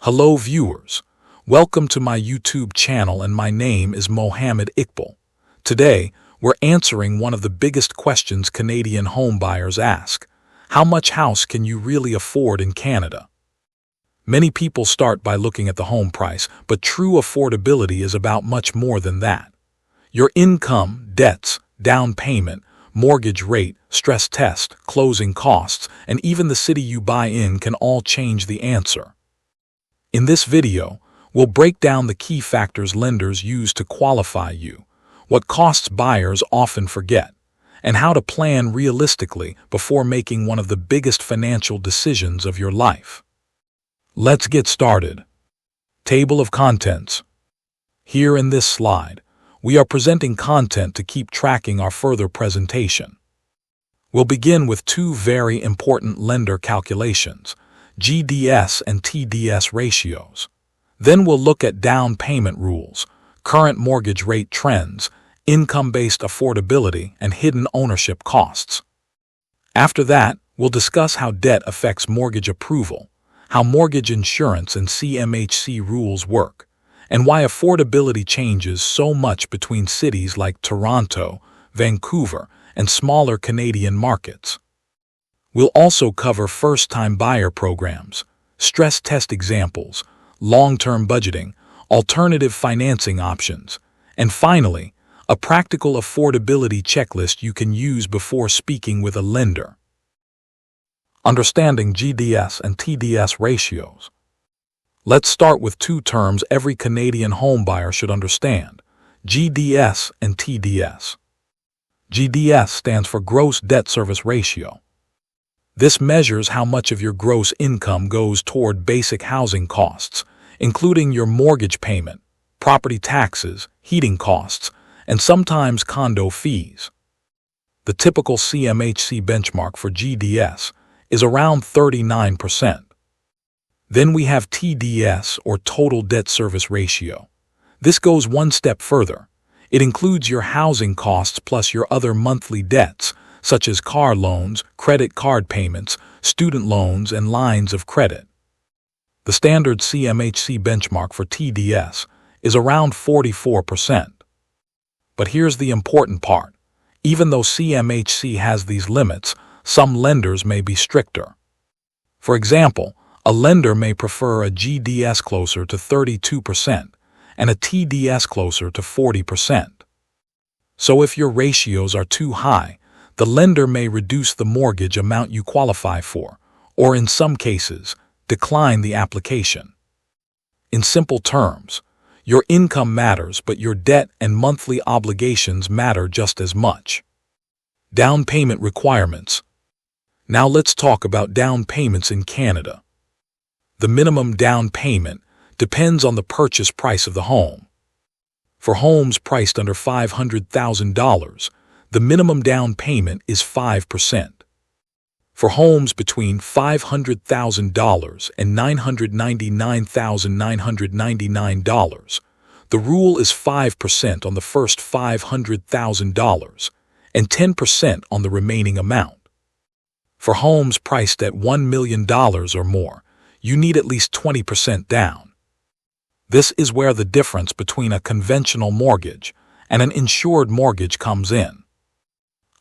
Hello viewers, welcome to my YouTube channel and my name is Mohammed Iqbal. Today, we're answering one of the biggest questions Canadian homebuyers ask. How much house can you really afford in Canada? Many people start by looking at the home price, but true affordability is about much more than that. Your income, debts, down payment, mortgage rate, stress test, closing costs, and even the city you buy in can all change the answer. In this video, we'll break down the key factors lenders use to qualify you, what costs buyers often forget, and how to plan realistically before making one of the biggest financial decisions of your life. Let's get started. Table of contents. Here in this slide, we are presenting content to keep tracking our further presentation. We'll begin with two very important lender calculations, GDS and TDS ratios. Then we'll look at down payment rules, current mortgage rate trends, income-based affordability, and hidden ownership costs. After that, we'll discuss how debt affects mortgage approval, how mortgage insurance and CMHC rules work, and why affordability changes so much between cities like Toronto, Vancouver, and smaller Canadian markets. We'll also cover first-time buyer programs, stress test examples, long-term budgeting, alternative financing options, and finally, a practical affordability checklist you can use before speaking with a lender. Understanding GDS and TDS ratios. Let's start with two terms every Canadian homebuyer should understand, GDS and TDS. GDS stands for Gross Debt Service Ratio. This measures how much of your gross income goes toward basic housing costs, including your mortgage payment, property taxes, heating costs, and sometimes condo fees. The typical CMHC benchmark for GDS is around 39%. Then we have TDS, or Total Debt Service Ratio. This goes one step further. It includes your housing costs plus your other monthly debts, such as car loans, credit card payments, student loans, and lines of credit. The standard CMHC benchmark for TDS is around 44%. But here's the important part. Even though CMHC has these limits, some lenders may be stricter. For example, a lender may prefer a GDS closer to 32% and a TDS closer to 40%. So if your ratios are too high, the lender may reduce the mortgage amount you qualify for, or in some cases, decline the application. In simple terms, your income matters, but your debt and monthly obligations matter just as much. Down payment requirements. Now let's talk about down payments in Canada. The minimum down payment depends on the purchase price of the home. For homes priced under $500,000, the minimum down payment is 5%. For homes between $500,000 and $999,999, the rule is 5% on the first $500,000 and 10% on the remaining amount. For homes priced at $1 million or more, you need at least 20% down. This is where the difference between a conventional mortgage and an insured mortgage comes in.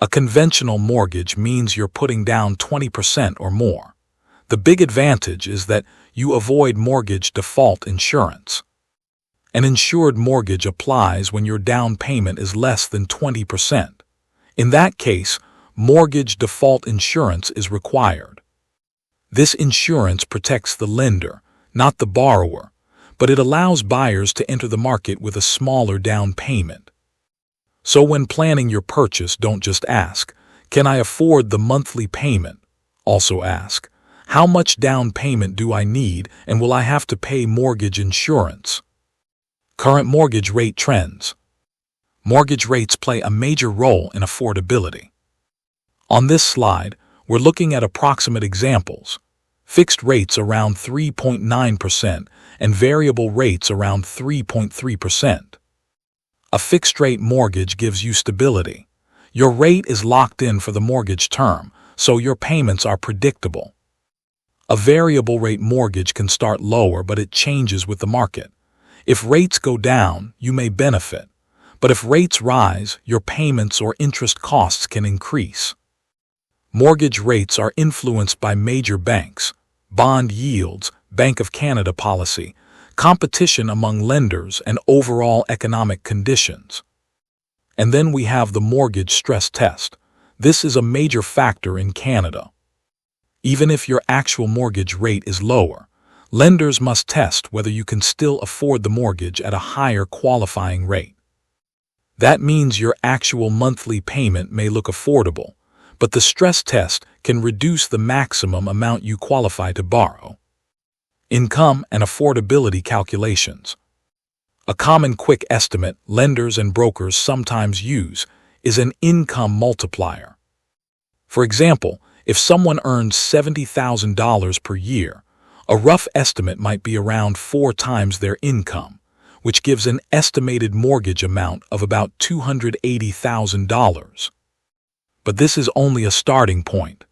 A conventional mortgage means you're putting down 20% or more. The big advantage is that you avoid mortgage default insurance. An insured mortgage applies when your down payment is less than 20%. In that case, mortgage default insurance is required. This insurance protects the lender, not the borrower, but it allows buyers to enter the market with a smaller down payment. So when planning your purchase, don't just ask, "Can I afford the monthly payment?" Also ask, "How much down payment do I need, and will I have to pay mortgage insurance?" Current mortgage rate trends. Mortgage rates play a major role in affordability. On this slide, we're looking at approximate examples. Fixed rates around 3.9% and variable rates around 3.3%. A fixed-rate mortgage gives you stability. Your rate is locked in for the mortgage term, so your payments are predictable. A variable rate mortgage can start lower, but it changes with the market. If rates go down, you may benefit. But if rates rise, your payments or interest costs can increase. Mortgage rates are influenced by major banks, bond yields, Bank of Canada policy, competition among lenders, and overall economic conditions. And then we have the mortgage stress test. This is a major factor in Canada. Even if your actual mortgage rate is lower, lenders must test whether you can still afford the mortgage at a higher qualifying rate. That means your actual monthly payment may look affordable, but the stress test can reduce the maximum amount you qualify to borrow. Income and affordability calculations. A common quick estimate lenders and brokers sometimes use is an income multiplier. For example, if someone earns $70,000 per year, a rough estimate might be around 4 times their income, which gives an estimated mortgage amount of about $280,000. But this is only a starting point.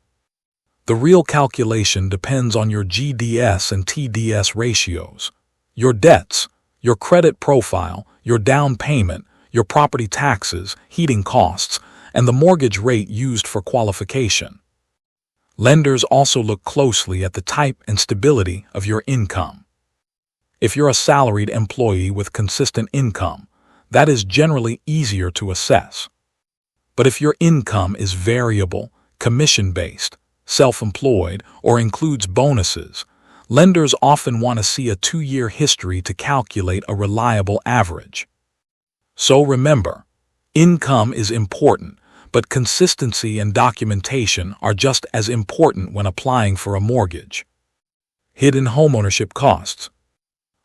The real calculation depends on your GDS and TDS ratios, your debts, your credit profile, your down payment, your property taxes, heating costs, and the mortgage rate used for qualification. Lenders also look closely at the type and stability of your income. If you're a salaried employee with consistent income, that is generally easier to assess. But if your income is variable, commission-based, self-employed, or includes bonuses, lenders often want to see a 2-year history to calculate a reliable average. So remember, income is important, but consistency and documentation are just as important when applying for a mortgage. Hidden homeownership costs.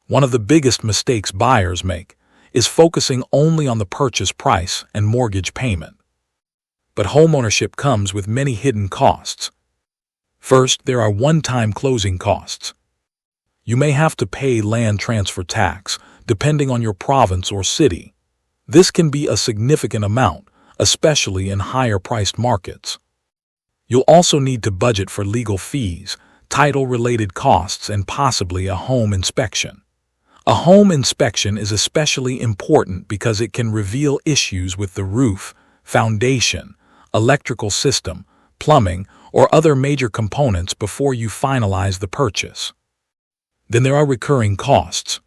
One of the biggest mistakes buyers make is focusing only on the purchase price and mortgage payment. But homeownership comes with many hidden costs. First, there are one-time closing costs. You may have to pay land transfer tax, depending on your province or city. This can be a significant amount, especially in higher-priced markets. You'll also need to budget for legal fees, title-related costs, and possibly a home inspection. A home inspection is especially important because it can reveal issues with the roof, foundation, electrical system, plumbing, or other major components before you finalize the purchase. Then there are recurring costs.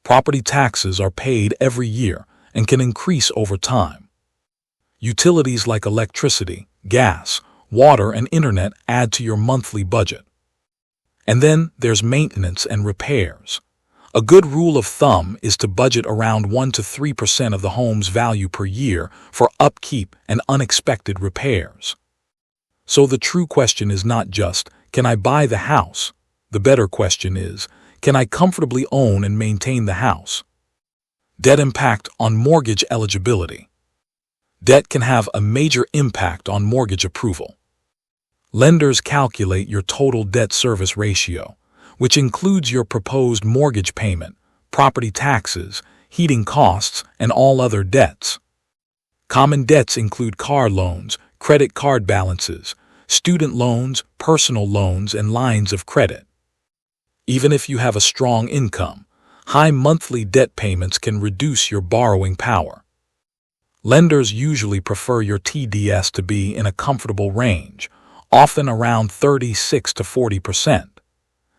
Property taxes are paid every year and can increase over time. Utilities like electricity, gas, water, and internet add to your monthly budget. And then there's maintenance and repairs. A good rule of thumb is to budget around 1 to 3% of the home's value per year for upkeep and unexpected repairs. So the true question is not just, can I buy the house? The better question is, can I comfortably own and maintain the house? Debt impact on mortgage eligibility. Debt can have a major impact on mortgage approval. Lenders calculate your total debt service ratio, which includes your proposed mortgage payment, property taxes, heating costs, and all other debts. Common debts include car loans, credit card balances, student loans, personal loans, and lines of credit. Even if you have a strong income, high monthly debt payments can reduce your borrowing power. Lenders usually prefer your TDS to be in a comfortable range, often around 36 to 40%.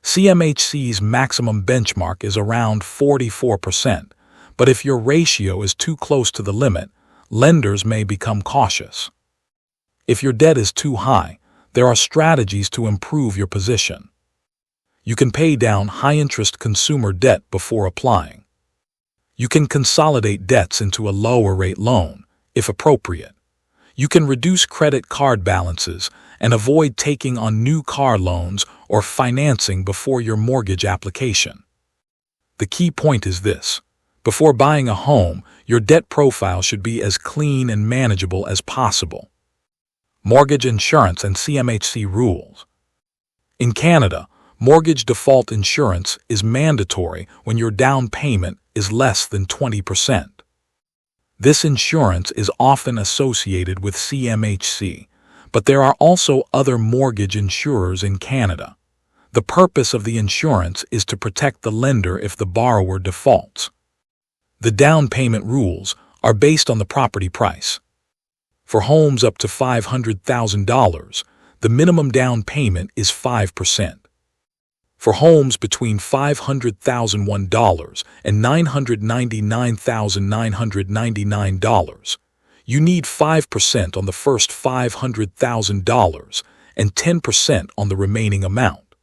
CMHC's maximum benchmark is around 44%, but if your ratio is too close to the limit, lenders may become cautious. If your debt is too high, there are strategies to improve your position. You can pay down high-interest consumer debt before applying. You can consolidate debts into a lower-rate loan, if appropriate. You can reduce credit card balances and avoid taking on new car loans or financing before your mortgage application. The key point is this: before buying a home, your debt profile should be as clean and manageable as possible. Mortgage insurance and CMHC rules. In Canada, mortgage default insurance is mandatory when your down payment is less than 20%. This insurance is often associated with CMHC, but there are also other mortgage insurers in Canada. The purpose of the insurance is to protect the lender if the borrower defaults. The down payment rules are based on the property price. For homes up to $500,000, the minimum down payment is 5%. For homes between $500,001 and $999,999, you need 5% on the first $500,000 and 10% on the remaining amount.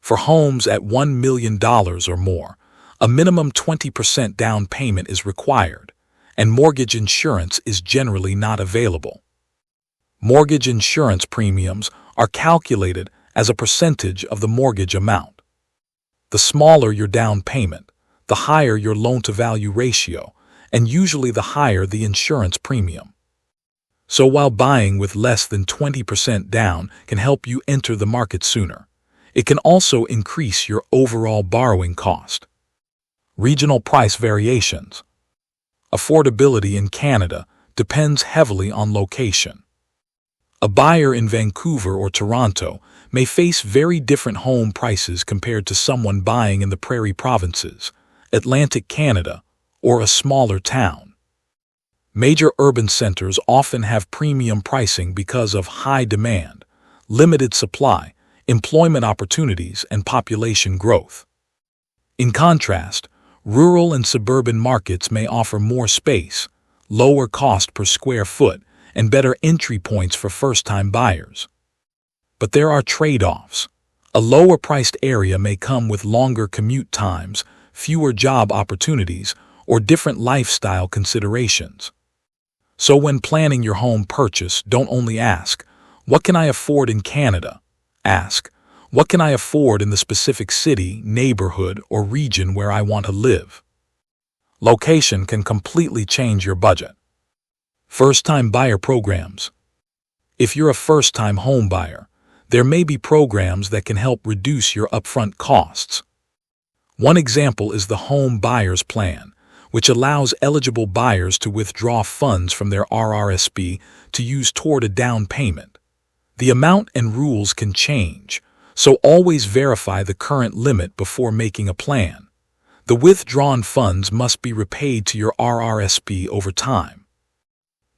For homes at $1 million or more, a minimum 20% down payment is required, and mortgage insurance is generally not available. Mortgage insurance premiums are calculated as a percentage of the mortgage amount. The smaller your down payment, the higher your loan-to-value ratio, and usually the higher the insurance premium. So while buying with less than 20% down can help you enter the market sooner, it can also increase your overall borrowing cost. Regional price variations. Affordability in Canada depends heavily on location. A buyer in Vancouver or Toronto may face very different home prices compared to someone buying in the Prairie Provinces, Atlantic Canada, or a smaller town. Major urban centers often have premium pricing because of high demand, limited supply, employment opportunities, and population growth. In contrast, rural and suburban markets may offer more space, lower cost per square foot, and better entry points for first-time buyers. But there are trade-offs. A lower-priced area may come with longer commute times, fewer job opportunities, or different lifestyle considerations. So when planning your home purchase, don't only ask, "What can I afford in Canada?" Ask, "What can I afford in the specific city, neighborhood, or region where I want to live?" Location can completely change your budget. First-time buyer programs. If you're a first-time home buyer, there may be programs that can help reduce your upfront costs. One example is the Home Buyers Plan, which allows eligible buyers to withdraw funds from their RRSP to use toward a down payment. The amount and rules can change, so always verify the current limit before making a plan. The withdrawn funds must be repaid to your RRSP over time.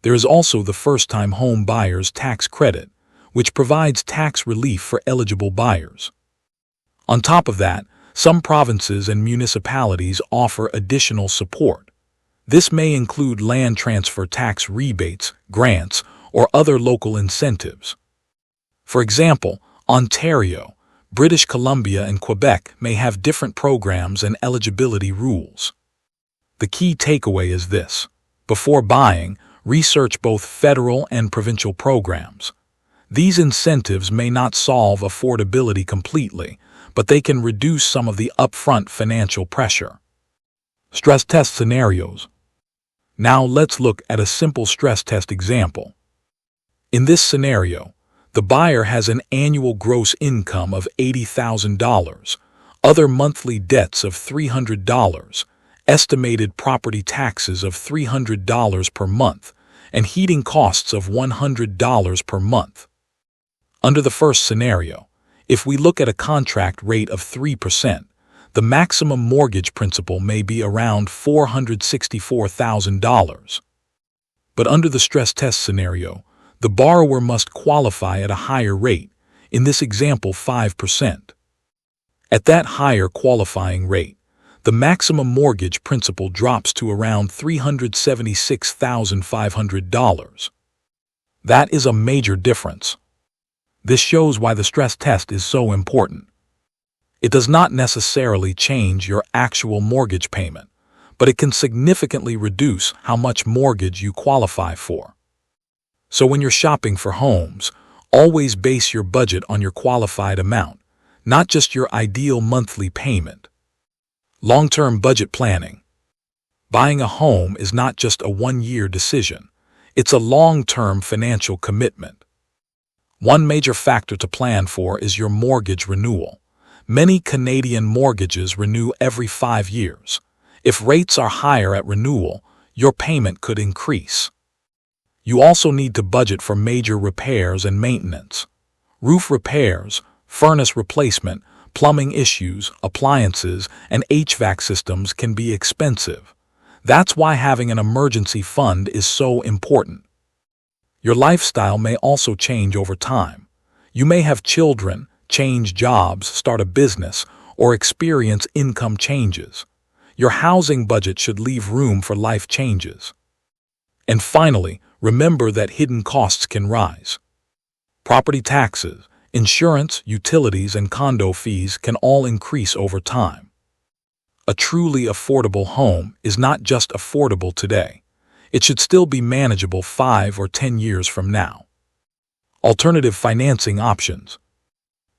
There is also the First-Time Home Buyers Tax Credit, which provides tax relief for eligible buyers. On top of that, some provinces and municipalities offer additional support. This may include land transfer tax rebates, grants, or other local incentives. For example, Ontario, British Columbia, and Quebec may have different programs and eligibility rules. The key takeaway is this: before buying, research both federal and provincial programs. These incentives may not solve affordability completely, but they can reduce some of the upfront financial pressure. Stress test scenarios. Now let's look at a simple stress test example. In this scenario, the buyer has an annual gross income of $80,000, other monthly debts of $300, estimated property taxes of $300 per month, and heating costs of $100 per month. Under the first scenario, if we look at a contract rate of 3%, the maximum mortgage principal may be around $464,000. But under the stress test scenario, the borrower must qualify at a higher rate, in this example 5%. At that higher qualifying rate, the maximum mortgage principal drops to around $376,500. That is a major difference. This shows why the stress test is so important. It does not necessarily change your actual mortgage payment, but it can significantly reduce how much mortgage you qualify for. So when you're shopping for homes, always base your budget on your qualified amount, not just your ideal monthly payment. Long-term budget planning. Buying a home is not just a one-year decision. It's a long-term financial commitment. One major factor to plan for is your mortgage renewal. Many Canadian mortgages renew every 5 years. If rates are higher at renewal, your payment could increase. You also need to budget for major repairs and maintenance. Roof repairs, Furnace replacement, plumbing issues, appliances, and HVAC systems can be expensive. That's why having an emergency fund is so important. Your lifestyle may also change over time. You may have children, change jobs, start a business, or experience income changes. Your housing budget should leave room for life changes. And finally, remember that hidden costs can rise. Property taxes, insurance, utilities, and condo fees can all increase over time. A truly affordable home is not just affordable today. It should still be manageable 5 or 10 years from now. Alternative financing options.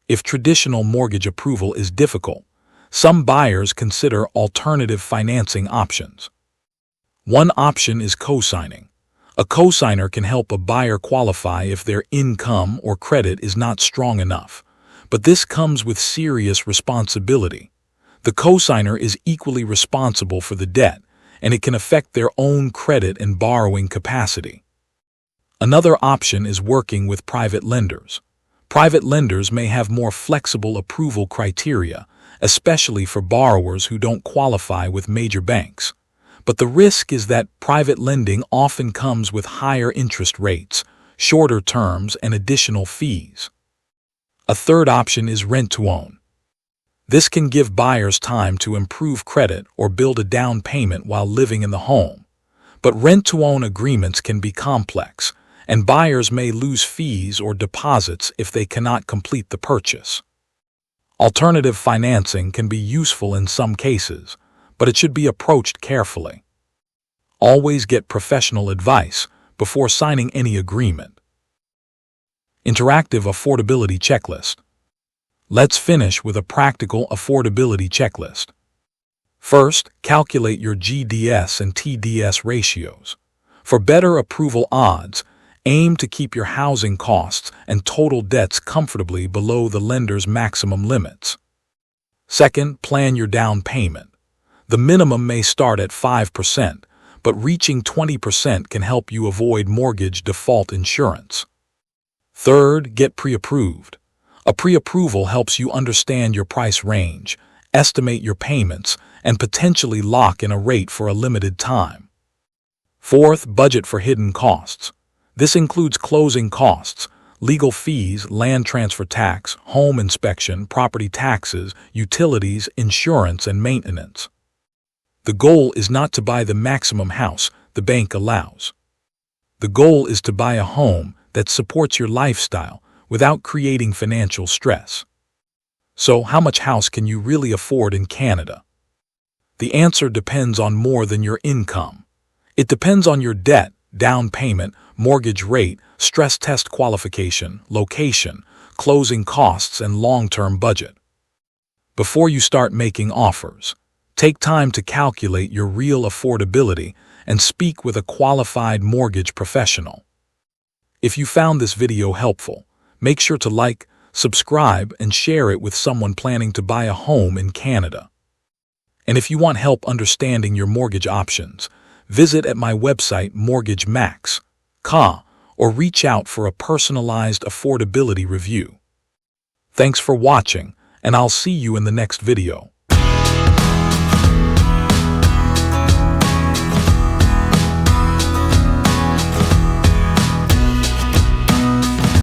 If traditional mortgage approval is difficult, some buyers consider alternative financing options. One option is co-signing. A co-signer can help a buyer qualify if their income or credit is not strong enough, but this comes with serious responsibility. The co-signer is equally responsible for the debt, and it can affect their own credit and borrowing capacity. Another option is working with private lenders. Private lenders may have more flexible approval criteria, especially for borrowers who don't qualify with major banks. But the risk is that private lending often comes with higher interest rates, shorter terms, and additional fees. A third option is rent-to-own. This can give buyers time to improve credit or build a down payment while living in the home. But rent-to-own agreements can be complex, and buyers may lose fees or deposits if they cannot complete the purchase. Alternative financing can be useful in some cases, but it should be approached carefully. Always get professional advice before signing any agreement. Interactive affordability checklist. Let's finish with a practical affordability checklist. First, calculate your GDS and TDS ratios. For better approval odds, aim to keep your housing costs and total debts comfortably below the lender's maximum limits. Second, plan your down payment. The minimum may start at 5%, but reaching 20% can help you avoid mortgage default insurance. Third, get pre-approved. A pre-approval helps you understand your price range, estimate your payments, and potentially lock in a rate for a limited time. Fourth, budget for hidden costs. This includes closing costs, legal fees, land transfer tax, home inspection, property taxes, utilities, insurance, and maintenance. The goal is not to buy the maximum house the bank allows. The goal is to buy a home that supports your lifestyle without creating financial stress. So, how much house can you really afford in Canada? The answer depends on more than your income. It depends on your debt, down payment, mortgage rate, stress test qualification, location, closing costs, and long-term budget. Before you start making offers, take time to calculate your real affordability and speak with a qualified mortgage professional. If you found this video helpful, make sure to like, subscribe, and share it with someone planning to buy a home in Canada. And if you want help understanding your mortgage options, visit at my website mortgagemax.ca or reach out for a personalized affordability review. Thanks for watching, and I'll see you in the next video.